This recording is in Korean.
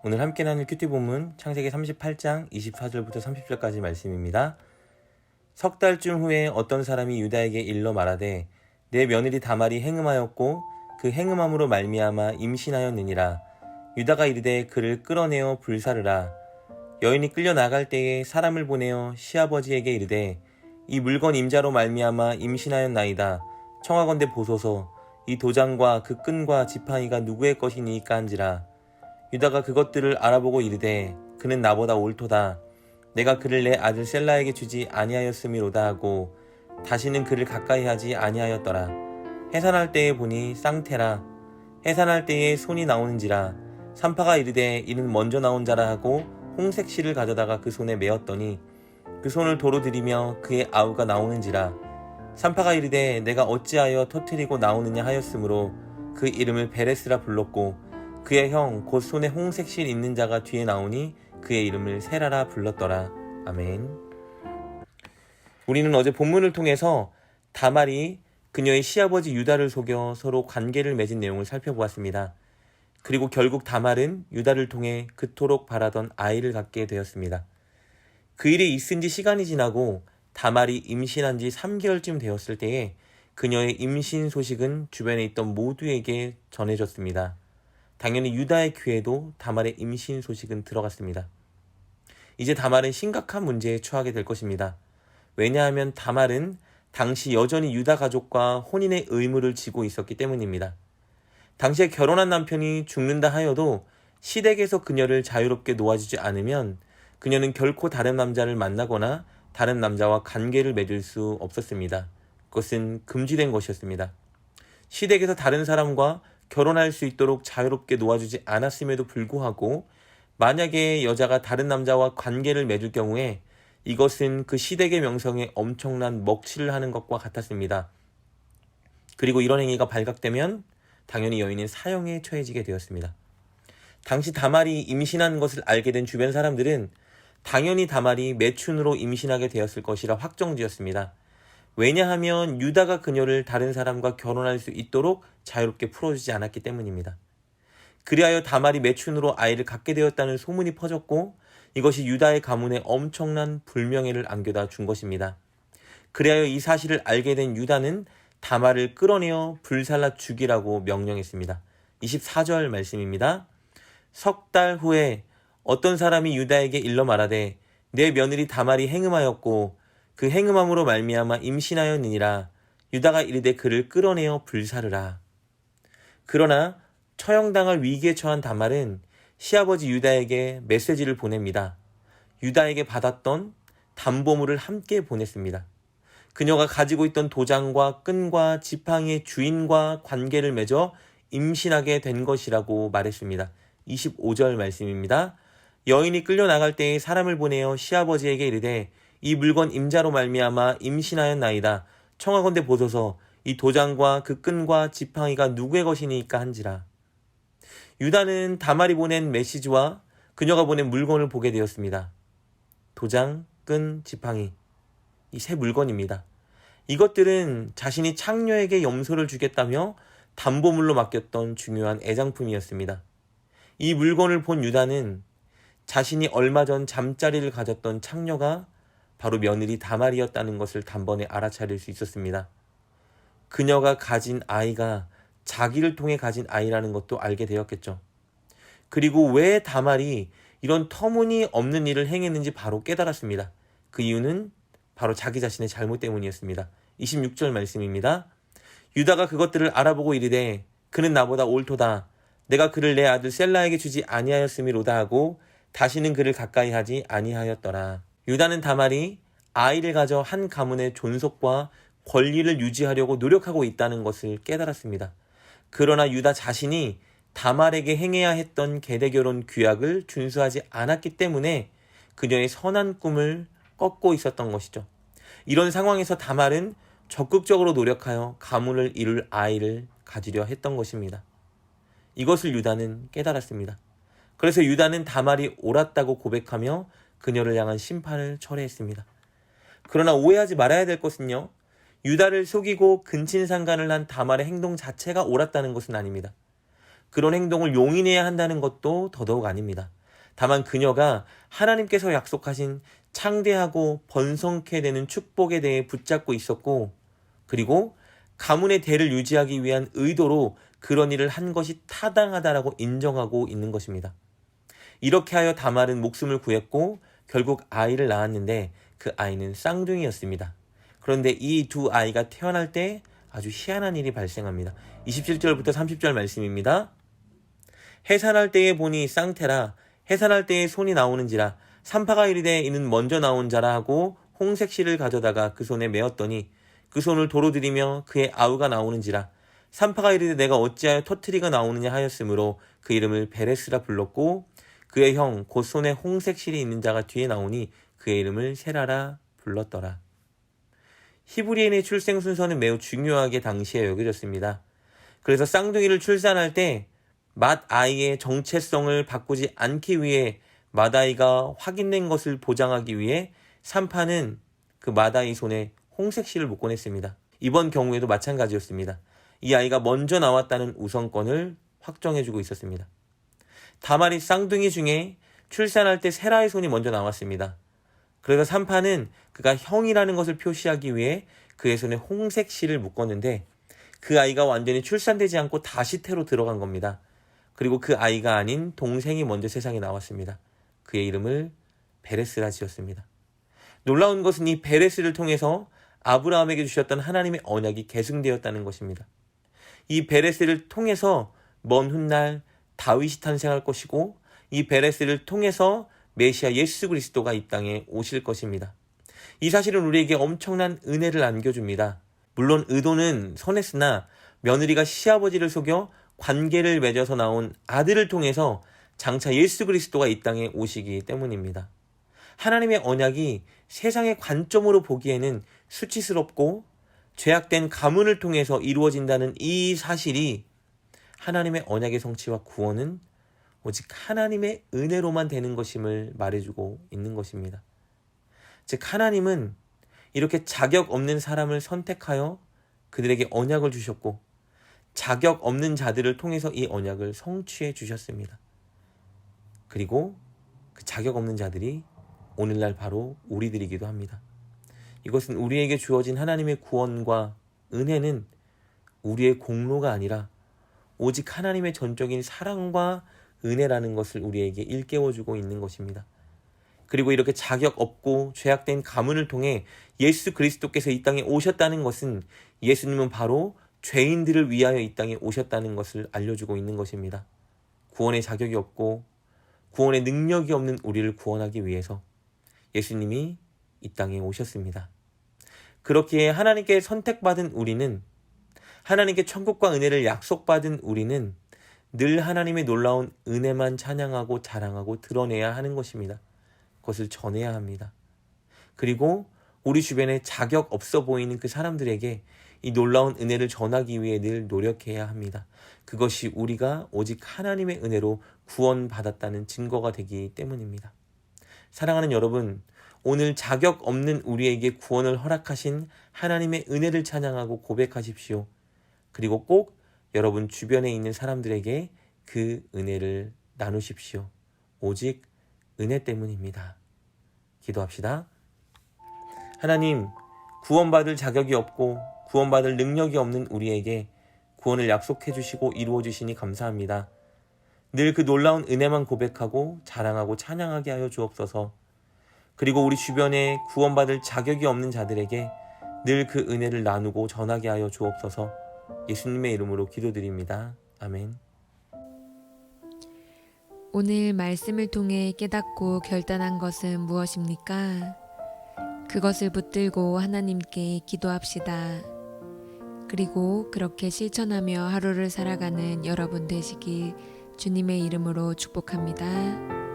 오늘 함께 나눌 큐티 본문 창세기 38장 24절부터 30절까지 말씀입니다. 석 달쯤 후에 어떤 사람이 유다에게 일러 말하되 내 며느리 다말이 행음하였고 그 행음함으로 말미암아 임신하였느니라. 유다가 이르되 그를 끌어내어 불사르라. 여인이 끌려 나갈 때에 사람을 보내어 시아버지에게 이르되 이 물건 임자로 말미암아 임신하였나이다. 청하건대 보소서. 이 도장과 그 끈과 지팡이가 누구의 것이니까 한지라. 유다가 그것들을 알아보고 이르되 그는 나보다 옳도다. 내가 그를 내 아들 셀라에게 주지 아니하였음이로다 하고 다시는 그를 가까이 하지 아니하였더라. 해산할 때에 보니 쌍태라. 해산할 때에 손이 나오는지라. 산파가 이르되 이는 먼저 나온 자라 하고 홍색 실을 가져다가 그 손에 메었더니 그 손을 도로 들이며 그의 아우가 나오는지라. 산파가 이르되 내가 어찌하여 터뜨리고 나오느냐 하였으므로 그 이름을 베레스라 불렀고 그의 형 곧 손에 홍색 실 있는 자가 뒤에 나오니 그의 이름을 세라라 불렀더라. 아멘. 우리는 어제 본문을 통해서 다말이 그녀의 시아버지 유다를 속여 서로 관계를 맺은 내용을 살펴보았습니다. 그리고 결국 다말은 유다를 통해 그토록 바라던 아이를 갖게 되었습니다. 그 일이 있은 지 시간이 지나고 다말이 임신한 지 3개월쯤 되었을 때에 그녀의 임신 소식은 주변에 있던 모두에게 전해졌습니다. 당연히 유다의 귀에도 다말의 임신 소식은 들어갔습니다. 이제 다말은 심각한 문제에 처하게 될 것입니다. 왜냐하면 다말은 당시 여전히 유다 가족과 혼인의 의무를 지고 있었기 때문입니다. 당시에 결혼한 남편이 죽는다 하여도 시댁에서 그녀를 자유롭게 놓아주지 않으면 그녀는 결코 다른 남자를 만나거나 다른 남자와 관계를 맺을 수 없었습니다. 그것은 금지된 것이었습니다. 시댁에서 다른 사람과 결혼할 수 있도록 자유롭게 놓아주지 않았음에도 불구하고 만약에 여자가 다른 남자와 관계를 맺을 경우에 이것은 그 시댁의 명성에 엄청난 먹칠을 하는 것과 같았습니다. 그리고 이런 행위가 발각되면 당연히 여인은 사형에 처해지게 되었습니다. 당시 다말이 임신한 것을 알게 된 주변 사람들은 당연히 다말이 매춘으로 임신하게 되었을 것이라 확정지었습니다. 왜냐하면 유다가 그녀를 다른 사람과 결혼할 수 있도록 자유롭게 풀어주지 않았기 때문입니다. 그리하여 다말이 매춘으로 아이를 갖게 되었다는 소문이 퍼졌고 이것이 유다의 가문에 엄청난 불명예를 안겨다 준 것입니다. 그리하여 이 사실을 알게 된 유다는 다말을 끌어내어 불살라 죽이라고 명령했습니다. 24절 말씀입니다. 석 달 후에 어떤 사람이 유다에게 일러 말하되 내 며느리 다말이 행음하였고 그 행음함으로 말미암아 임신하였느니라. 유다가 이르되 그를 끌어내어 불사르라. 그러나 처형당할 위기에 처한 다말은 시아버지 유다에게 메시지를 보냅니다. 유다에게 받았던 담보물을 함께 보냈습니다. 그녀가 가지고 있던 도장과 끈과 지팡이의 주인과 관계를 맺어 임신하게 된 것이라고 말했습니다. 25절 말씀입니다. 여인이 끌려 나갈 때에 사람을 보내어 시아버지에게 이르되 이 물건 임자로 말미암아 임신하였나이다. 청하건대 보소서. 이 도장과 그 끈과 지팡이가 누구의 것이니까 한지라. 유다는 다말이 보낸 메시지와 그녀가 보낸 물건을 보게 되었습니다. 도장, 끈, 지팡이. 이 세 물건입니다. 이것들은 자신이 창녀에게 염소를 주겠다며 담보물로 맡겼던 중요한 애장품이었습니다. 이 물건을 본 유다는 자신이 얼마 전 잠자리를 가졌던 창녀가 바로 며느리 다말이었다는 것을 단번에 알아차릴 수 있었습니다. 그녀가 가진 아이가 자기를 통해 가진 아이라는 것도 알게 되었겠죠. 그리고 왜 다말이 이런 터무니없는 일을 행했는지 바로 깨달았습니다. 그 이유는 바로 자기 자신의 잘못 때문이었습니다. 26절 말씀입니다. 유다가 그것들을 알아보고 이르되 그는 나보다 옳도다. 내가 그를 내 아들 셀라에게 주지 아니하였음이로다 하고 다시는 그를 가까이 하지 아니하였더라. 유다는 다말이 아이를 가져 한 가문의 존속과 권리를 유지하려고 노력하고 있다는 것을 깨달았습니다. 그러나 유다 자신이 다말에게 행해야 했던 계대결혼 규약을 준수하지 않았기 때문에 그녀의 선한 꿈을 꺾고 있었던 것이죠. 이런 상황에서 다말은 적극적으로 노력하여 가문을 이룰 아이를 가지려 했던 것입니다. 이것을 유다는 깨달았습니다. 그래서 유다는 다말이 옳았다고 고백하며 그녀를 향한 심판을 철회했습니다. 그러나 오해하지 말아야 될 것은요. 유다를 속이고 근친상간을 한 다말의 행동 자체가 옳았다는 것은 아닙니다. 그런 행동을 용인해야 한다는 것도 더더욱 아닙니다. 다만 그녀가 하나님께서 약속하신 창대하고 번성케 되는 축복에 대해 붙잡고 있었고, 그리고 가문의 대를 유지하기 위한 의도로 그런 일을 한 것이 타당하다라고 인정하고 있는 것입니다. 이렇게 하여 다말은 목숨을 구했고 결국 아이를 낳았는데 그 아이는 쌍둥이였습니다. 그런데 이 두 아이가 태어날 때 아주 희한한 일이 발생합니다. 27절부터 30절 말씀입니다. 해산할 때에 보니 쌍태라, 해산할 때에 손이 나오는지라, 산파가 이르되 이는 먼저 나온 자라 하고 홍색실을 가져다가 그 손에 메었더니 그 손을 도로 들이며 그의 아우가 나오는지라, 산파가 이르되 내가 어찌하여 터트리가 나오느냐 하였으므로 그 이름을 베레스라 불렀고, 그의 형 곧 손에 홍색실이 있는 자가 뒤에 나오니 그의 이름을 세라라 불렀더라. 히브리인의 출생 순서는 매우 중요하게 당시에 여겨졌습니다. 그래서 쌍둥이를 출산할 때 맏아이의 정체성을 바꾸지 않기 위해 맏아이가 확인된 것을 보장하기 위해 산파는 그 맏아이 손에 홍색실을 묶곤 했습니다. 이번 경우에도 마찬가지였습니다. 이 아이가 먼저 나왔다는 우선권을 확정해주고 있었습니다. 다말이 쌍둥이 중에 출산할 때 세라의 손이 먼저 나왔습니다. 그래서 산파는 그가 형이라는 것을 표시하기 위해 그의 손에 홍색실을 묶었는데 그 아이가 완전히 출산되지 않고 다시 태로 들어간 겁니다. 그리고 그 아이가 아닌 동생이 먼저 세상에 나왔습니다. 그의 이름을 베레스라 지었습니다. 놀라운 것은 이 베레스를 통해서 아브라함에게 주셨던 하나님의 언약이 계승되었다는 것입니다. 이 베레스를 통해서 먼 훗날 다윗이 탄생할 것이고 이 베레스를 통해서 메시아 예수 그리스도가 이 땅에 오실 것입니다. 이 사실은 우리에게 엄청난 은혜를 안겨줍니다. 물론 의도는 선했으나 며느리가 시아버지를 속여 관계를 맺어서 나온 아들을 통해서 장차 예수 그리스도가 이 땅에 오시기 때문입니다. 하나님의 언약이 세상의 관점으로 보기에는 수치스럽고 죄악된 가문을 통해서 이루어진다는 이 사실이 하나님의 언약의 성취와 구원은 오직 하나님의 은혜로만 되는 것임을 말해주고 있는 것입니다. 즉 하나님은 이렇게 자격 없는 사람을 선택하여 그들에게 언약을 주셨고 자격 없는 자들을 통해서 이 언약을 성취해 주셨습니다. 그리고 그 자격 없는 자들이 오늘날 바로 우리들이기도 합니다. 이것은 우리에게 주어진 하나님의 구원과 은혜는 우리의 공로가 아니라 오직 하나님의 전적인 사랑과 은혜라는 것을 우리에게 일깨워주고 있는 것입니다. 그리고 이렇게 자격 없고 죄악된 가문을 통해 예수 그리스도께서 이 땅에 오셨다는 것은 예수님은 바로 죄인들을 위하여 이 땅에 오셨다는 것을 알려주고 있는 것입니다. 구원의 자격이 없고 구원의 능력이 없는 우리를 구원하기 위해서 예수님이 이 땅에 오셨습니다. 그렇기에 하나님께 선택받은 우리는, 하나님께 천국과 은혜를 약속받은 우리는 늘 하나님의 놀라운 은혜만 찬양하고 자랑하고 드러내야 하는 것입니다. 그것을 전해야 합니다. 그리고 우리 주변에 자격 없어 보이는 그 사람들에게 이 놀라운 은혜를 전하기 위해 늘 노력해야 합니다. 그것이 우리가 오직 하나님의 은혜로 구원받았다는 증거가 되기 때문입니다. 사랑하는 여러분, 오늘 자격 없는 우리에게 구원을 허락하신 하나님의 은혜를 찬양하고 고백하십시오. 그리고 꼭 여러분 주변에 있는 사람들에게 그 은혜를 나누십시오. 오직 은혜 때문입니다. 기도합시다. 하나님, 구원받을 자격이 없고 구원받을 능력이 없는 우리에게 구원을 약속해 주시고 이루어 주시니 감사합니다. 늘 그 놀라운 은혜만 고백하고 자랑하고 찬양하게 하여 주옵소서. 그리고 우리 주변에 구원받을 자격이 없는 자들에게 늘 그 은혜를 나누고 전하게 하여 주옵소서. 예수님의 이름으로 기도드립니다. 아멘. 오늘 말씀을 통해 깨닫고 결단한 것은 무엇입니까? 그것을 붙들고 하나님께 기도합시다. 그리고 그렇게 실천하며 하루를 살아가는 여러분 되시길 주님의 이름으로 축복합니다.